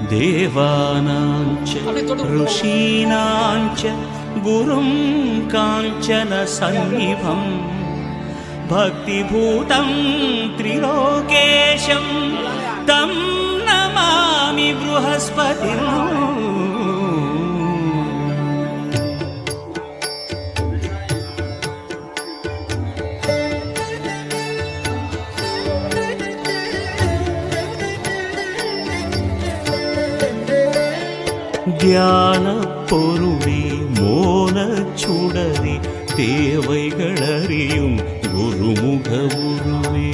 देवानाञ्च ऋषीणाञ्च गुरुं काञ्चन सन्निभं भक्तिभूतं त्रिलोकेशं तं नमामि बृहस्पतिम्। ஞான பொருளே மோன சுடரே தேவைகளறியும் குருமுக உருவே.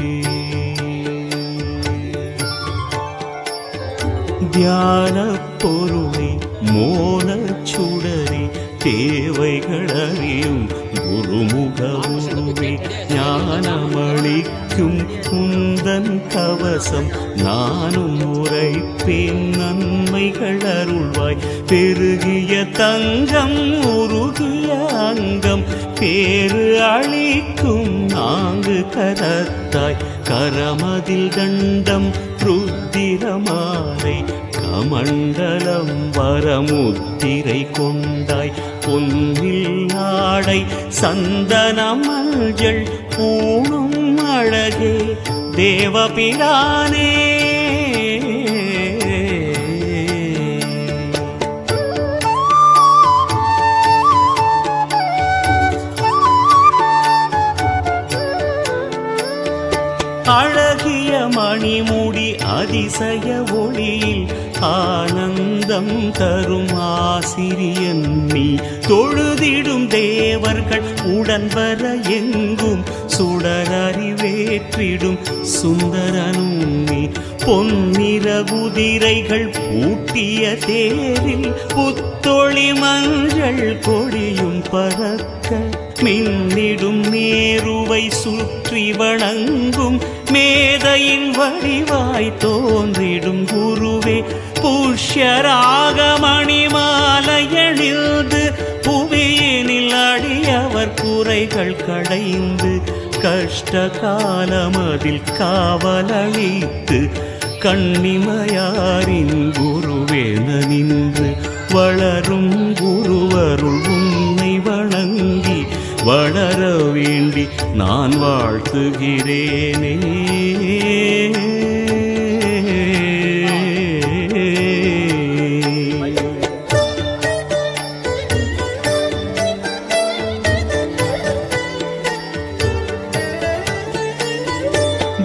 ஞான பொருளே மோன சுடரே தேவைகளறியும் குருமுக உருவே. ஞானமளிக்கும் குந்தன் கவசம் நானும் உரைப்பேன் நன்மைகள் அருள்வாய். பெருகிய தங்கம் உருகிய அங்கம் பேரு அளிக்கும் நான்கு கரத்தாய். கரமதில் தண்டம் ருத்திரமாலை கமண்டலம் வரமுத்திரை கொண்டாய். பொன்னில் நாடை சந்தன மஞ்சள் பூணும் அழகே தேவபிரானே. அழகிய மணிமுடி அதிசய ஒளியில் ஆனந்தம் தரும் ஆசிரியன் நீ. தொழுதிடும் தேவர்கள் உடன் வர எங்கும் சுடரறிவேற்றிடும் சுந்தரனும் நீ. பொன்னிற குதிரைகள் பூட்டிய தேரில் புத்தொளி மஞ்சள் கொடியும் பறக்க மின்னிடும் நேருவை சுற்றி வணங்கும் மேதையின் வடிவாய் தோன்றிடும் குருவே. புஷ்யராக மணிமாலையணிந்து புவியினில் அடியவர் குறைகள் கடைந்து கஷ்ட காலமதில் காவலளித்து கண்ணிமையாரின் குருவேன நின்று வளரும் குருவருள் உன்னை வணங்கி வளர வேண்டி நான் வாழ்த்துகிறேனே.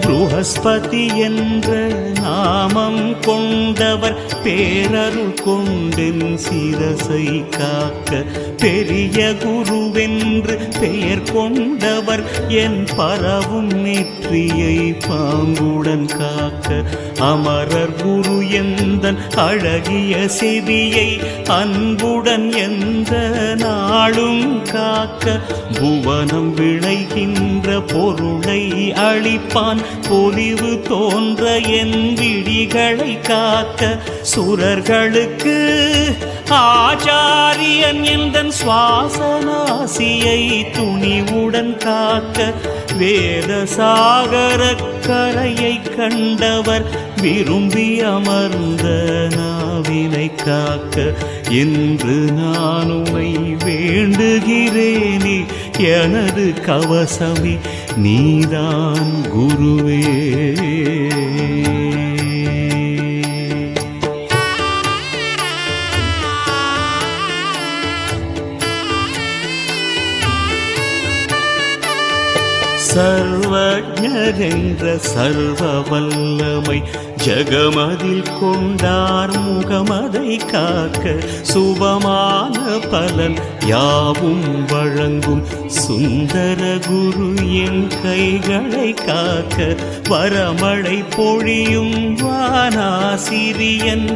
பृहस्पति என்ற நாமம் கொண்டவர் பேரருள் கொண்டென் சிரசை காக்க. பெரிய குருவென்று பெயர் கொண்டவர் என் பரவும் நெற்றியை பாங்குடன் காக்க. அமரர் குரு எந்தன் அழகிய செவியை அன்புடன் எந்த நாளும் காக்க. புவனம் விளைகின்ற பொருளை அளிப்பான் பொலிவு தோன்ற என் விழிகளை காக்க. சுரர்களுக்கு ஆச்சாரியன் எந்தன் சுவாசநாசியை துணிவுடன் காக்க. வேத சாகர கரையை கண்டவர் விரும்பி அமர்ந்த நாவினை காக்க. என்று நான் உம்மை வேண்டுகிறேனே எனது கவசமே நீதான் குருவே. சர்வஜரென்ற சர்வ வல்லமை ஜகமதில் கொண்டார் முகமதை காக்க. சுபமான பலன் யாவும் வழங்கும் சுந்தர குரு என் கைகளை காக்க. வரமழை பொழியும் வானாசிரியன்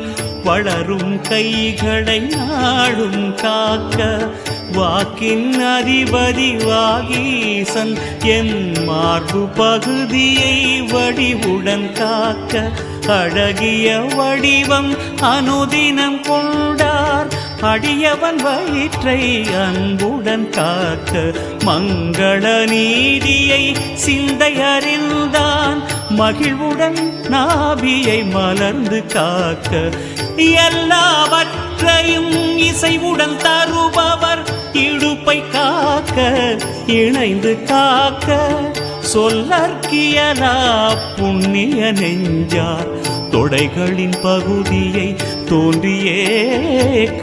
வளரும் கைகளை நாடும் காக்க. வாக்கின் அதிபதி வாகீசன் என் மார்பு பகுதியை வடிவுடன் காக்க. அழகிய வடிவம் அனுதினம் கொண்டார் அடியவன் வயிற்றை அன்புடன் காக்க. மங்கள நீதியை சிந்தை அறிந்தான் மகிழ்வுடன் நாபியை மலர்ந்து காக்க எல்லாவற்றையும் இசைவுடன் தருபவர் இடுப்பை காக்க இணைந்து காக்க சொல்லற்கியலா புண்ணிய நெஞ்சார் தொடைகளின் பகுதியை தோன்றியே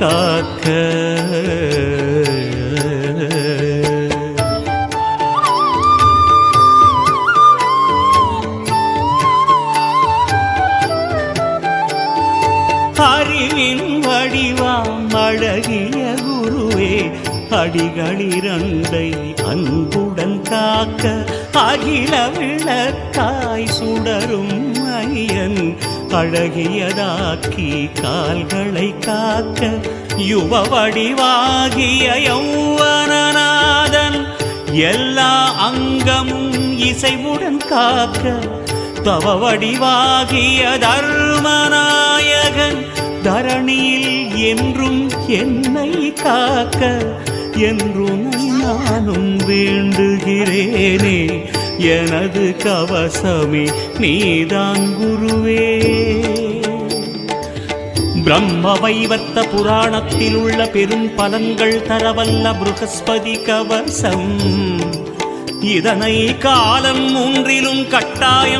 காக்க அறிவின் வடிவாம் அழகிய குருவே அடிகளிரண்டை அன்புடன் காக்க அகில விளக்காய் சுடரும் ஐயன் அழகியதாக்கி கால்களை காக்க யுவ வடிவாகிய யௌவனநாதன் எல்லா அங்கமும் இசைவுடன் காக்க தவ வடிவாகிய தர்மநாயகன் தரணியில் என்றும் என்னை காக்க என்றும் நானும் வேண்டுகிறேனே எனது கவசமே நீதான் குருவே. பிரம்ம வைவர்த்த புராணத்தில் உள்ள பெரும் பலன்கள் தரவல்ல ப்ருஹஸ்பதி கவசம் இதனை காலம் ஒன்றிலும் கட்டாயம்